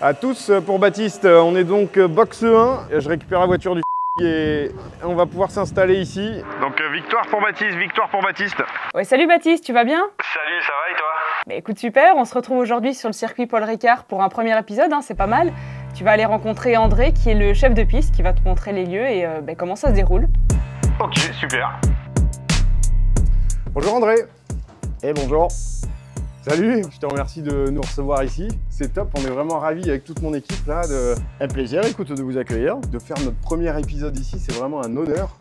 À tous pour Baptiste, on est donc box 1, je récupère la voiture du et on va pouvoir s'installer ici. Donc victoire pour Baptiste. Ouais, salut Baptiste, tu vas bien? Salut, ça va et toi? Bah écoute, super, on se retrouve aujourd'hui sur le circuit Paul Ricard pour un premier épisode, hein, c'est pas mal. Tu vas aller rencontrer André qui est le chef de piste qui va te montrer les lieux et comment ça se déroule. Ok, super. Bonjour André. Et bonjour. Salut, je te remercie de nous recevoir ici. C'est top, on est vraiment ravis avec toute mon équipe là Un plaisir, écoute, de vous accueillir. de faire notre premier épisode ici, c'est vraiment un honneur.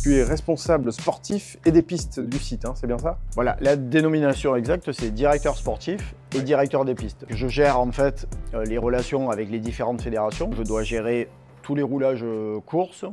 Tu es responsable sportif et des pistes du site, hein, c'est bien ça? Voilà, la dénomination exacte, c'est directeur sportif et directeur des pistes. Je gère en fait les relations avec les différentes fédérations. Je dois gérer tous les roulages courses,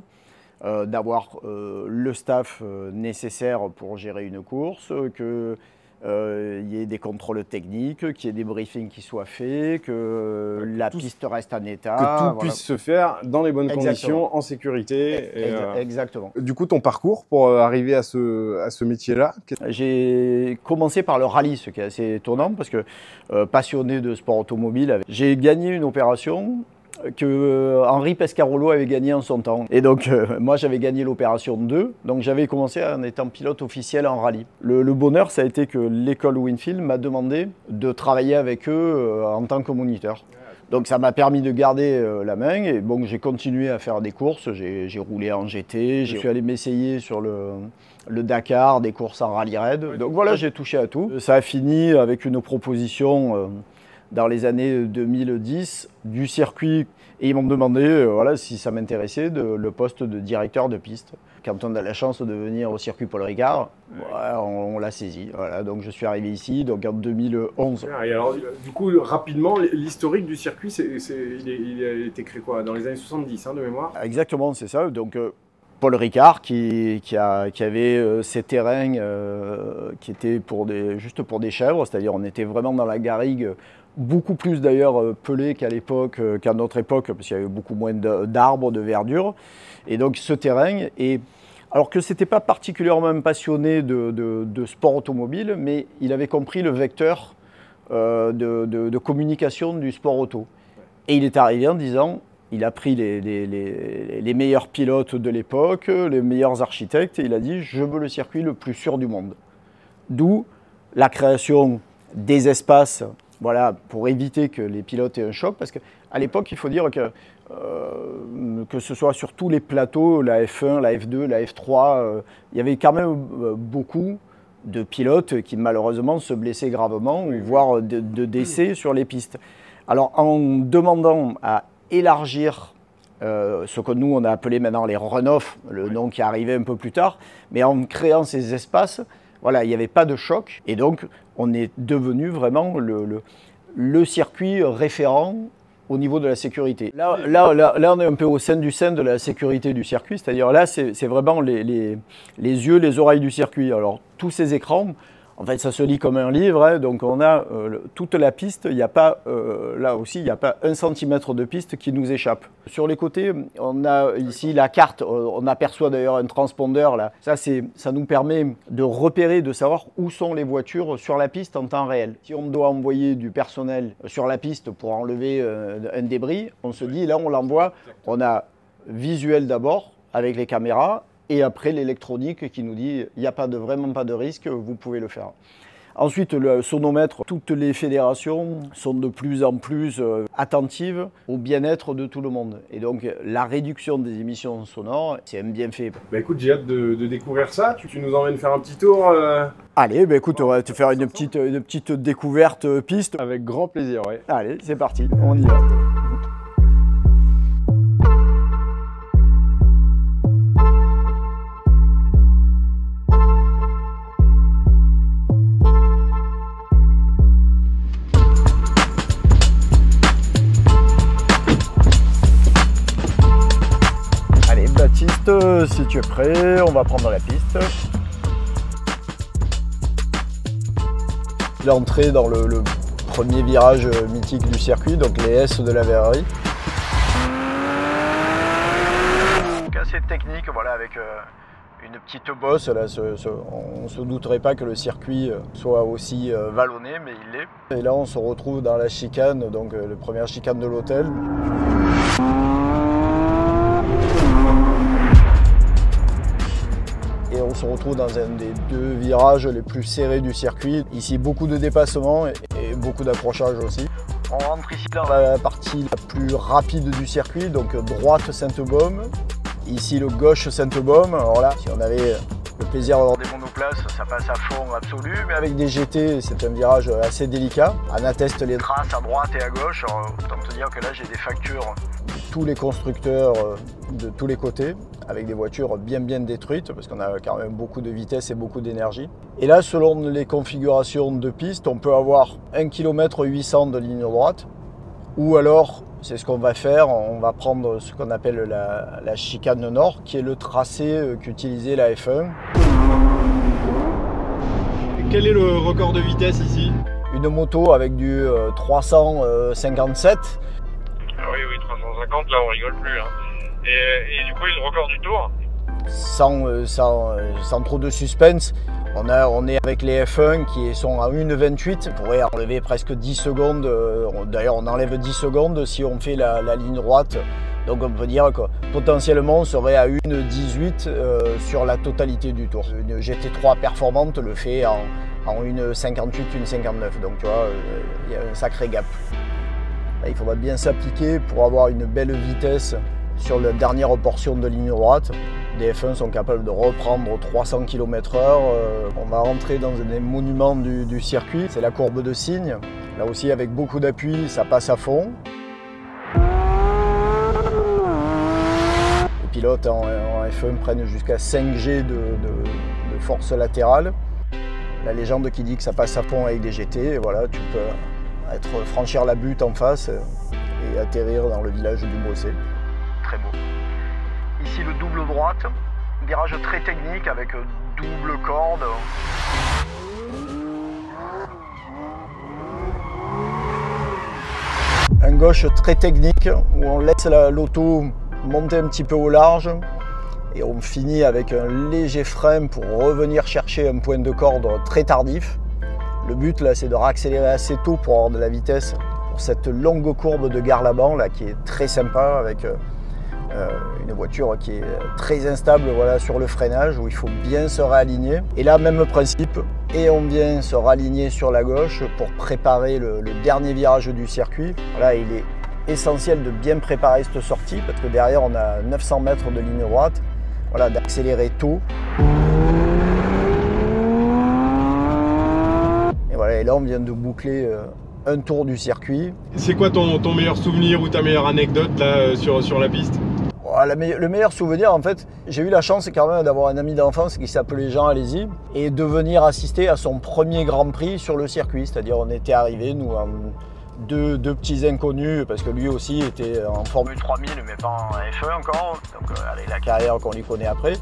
d'avoir le staff nécessaire pour gérer une course, que y ait des contrôles techniques, qu'il y ait des briefings qui soient faits, que la piste reste en état. Que tout puisse se faire dans les bonnes Exactement. conditions, en sécurité. Exactement. Du coup, ton parcours pour arriver à ce métier-là? J'ai commencé par le rallye, ce qui est assez étonnant parce que passionné de sport automobile, j'ai gagné une opération que Henri Pescarolo avait gagné en son temps. Et donc, moi, j'avais gagné l'opération 2, donc j'avais commencé en étant pilote officiel en rallye. Le bonheur, ça a été que l'école Winfield m'a demandé de travailler avec eux en tant que moniteur. Donc ça m'a permis de garder la main et bon, j'ai continué à faire des courses, j'ai roulé en GT, je suis allé m'essayer sur le Dakar, des courses en rallye raid. Donc voilà, j'ai touché à tout. Ça a fini avec une proposition dans les années 2010 du circuit et ils m'ont demandé voilà, si ça m'intéressait le poste de directeur de piste. Quand on a la chance de venir au circuit Paul Ricard, voilà, on l'a saisi. Voilà, donc je suis arrivé ici donc en 2011. Et alors, du coup, rapidement, l'historique du circuit, il a été créé quoi? Dans les années 70, hein, de mémoire? Exactement, c'est ça. Donc Paul Ricard qui avait ces terrains qui étaient juste pour des chèvres, c'est-à-dire on était vraiment dans la garrigue, beaucoup plus d'ailleurs pelé qu'à l'époque, qu'à notre époque, parce qu'il y avait beaucoup moins d'arbres, de verdure. Et donc ce terrain, alors que ce n'était pas particulièrement passionné de sport automobile, mais il avait compris le vecteur de communication du sport auto. Et il est arrivé en disant, il a pris les meilleurs pilotes de l'époque, les meilleurs architectes, et il a dit « je veux le circuit le plus sûr du monde ». D'où la création des espaces, voilà, pour éviter que les pilotes aient un choc, parce qu'à l'époque, il faut dire que ce soit sur tous les plateaux, la F1, la F2, la F3, il y avait quand même beaucoup de pilotes qui malheureusement se blessaient gravement, voire de décès sur les pistes. Alors en demandant à élargir ce que nous on a appelé maintenant les run-off, le nom qui est arrivé un peu plus tard, mais en créant ces espaces, voilà, il n'y avait pas de choc et donc on est devenu vraiment le circuit référent au niveau de la sécurité. Là, on est un peu au sein de la sécurité du circuit, c'est-à-dire là, c'est vraiment les yeux, les oreilles du circuit. Alors, tous ces écrans, en fait, ça se lit comme un livre, hein, donc on a toute la piste, il n'y a pas, là aussi, il n'y a pas 1 centimètre de piste qui nous échappe. Sur les côtés, on a ici la carte, on aperçoit d'ailleurs un transpondeur là. Ça nous permet de repérer, de savoir où sont les voitures sur la piste en temps réel. Si on doit envoyer du personnel sur la piste pour enlever un débris, on se dit là on l'envoie, on a visuel d'abord avec les caméras, et après l'électronique qui nous dit il n'y a vraiment pas de risque, vous pouvez le faire. Ensuite, le sonomètre, toutes les fédérations sont de plus en plus attentives au bien-être de tout le monde. Et donc, la réduction des émissions sonores, c'est un bienfait. Bah écoute, j'ai hâte de découvrir ça. Tu nous emmènes faire un petit tour Allez, bah écoute, on va te faire une petite découverte piste. Avec grand plaisir, ouais. Allez, c'est parti, on y va. Baptiste, si tu es prêt, on va prendre la piste. L'entrée dans le premier virage mythique du circuit, donc les S de la Verrerie. Assez technique, voilà, avec une petite bosse. Là, on ne se douterait pas que le circuit soit aussi vallonné, mais il l'est. Et là, on se retrouve dans la chicane, donc la première chicane de l'hôtel. Et on se retrouve dans un des deux virages les plus serrés du circuit. Ici, beaucoup de dépassements et beaucoup d'accrochages aussi. On rentre ici dans la partie la plus rapide du circuit, donc droite Sainte-Baume. Ici, le gauche Sainte-Baume. Alors là, si on avait le plaisir d'avoir des monoplaces, ça passe à fond absolu. Mais avec des GT, c'est un virage assez délicat. On atteste les traces à droite et à gauche. Alors, autant te dire que là, j'ai des factures de tous les constructeurs de tous les côtés, avec des voitures bien détruites, parce qu'on a quand même beaucoup de vitesse et beaucoup d'énergie. Et là, selon les configurations de piste, on peut avoir 1 km 800 de ligne droite, ou alors, c'est ce qu'on va faire, on va prendre ce qu'on appelle la chicane nord, qui est le tracé qu'utilisait la F1. Et quel est le record de vitesse ici? Une moto avec du 357. Oui, 350, là on rigole plus. Hein. Et du coup, le record du tour? Sans trop de suspense, on est avec les F1 qui sont à 1,28. On pourrait enlever presque 10 secondes. D'ailleurs, on enlève 10 secondes si on fait la ligne droite. Donc on peut dire que potentiellement on serait à 1,18 sur la totalité du tour. Une GT3 performante le fait en 1,58, 1,59. Donc tu vois, il y a un sacré gap. Là, il faudra bien s'appliquer pour avoir une belle vitesse sur la dernière portion de ligne droite. Les F1 sont capables de reprendre 300 km/h. On va rentrer dans un des monuments du circuit, c'est la courbe de cygne. Là aussi, avec beaucoup d'appui, ça passe à fond. Les pilotes en F1 prennent jusqu'à 5G de force latérale. La légende qui dit que ça passe à fond avec des GT, et voilà, tu peux franchir la butte en face et atterrir dans le village du Bossé. Très beau. Ici le double droite, virage très technique avec double corde. Un gauche très technique où on laisse l'auto monter un petit peu au large et on finit avec un léger frein pour revenir chercher un point de corde très tardif. Le but là, c'est de réaccélérer assez tôt pour avoir de la vitesse pour cette longue courbe de Garlaban là qui est très sympa avec une voiture qui est très instable, voilà, sur le freinage où il faut bien se réaligner. Et là, même principe, et on vient se réaligner sur la gauche pour préparer le dernier virage du circuit. Voilà, il est essentiel de bien préparer cette sortie parce que derrière on a 900 mètres de ligne droite, voilà, d'accélérer tôt. Et voilà, et là on vient de boucler un tour du circuit. C'est quoi ton meilleur souvenir ou ta meilleure anecdote là sur la piste? Le meilleur souvenir, en fait, j'ai eu la chance quand même d'avoir un ami d'enfance qui s'appelait Jean Alési et de venir assister à son premier Grand Prix sur le circuit. C'est-à-dire on était arrivés, nous, en deux petits inconnus, parce que lui aussi était en Formule 3000, mais pas en F1 encore, donc avec la carrière qu'on lui connaît après.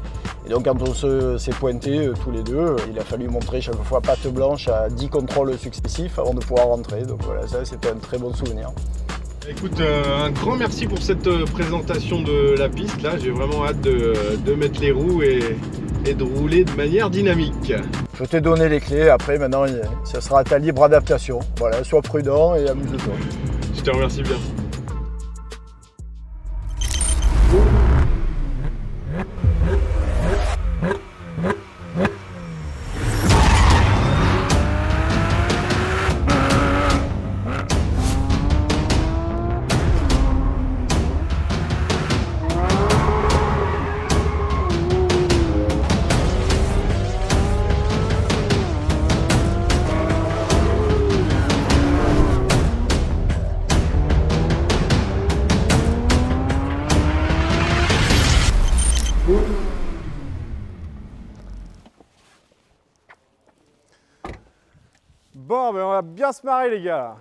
Et donc quand on s'est pointés tous les deux, il a fallu montrer chaque fois patte blanche à 10 contrôles successifs avant de pouvoir rentrer. Donc voilà, ça c'était un très bon souvenir. Écoute, un grand merci pour cette présentation de la piste. Là, j'ai vraiment hâte de mettre les roues et de rouler de manière dynamique. Je t'ai donné les clés, après maintenant, ça sera à ta libre adaptation. Voilà, sois prudent et amuse-toi. Je te remercie bien. va bien se marrer les gars.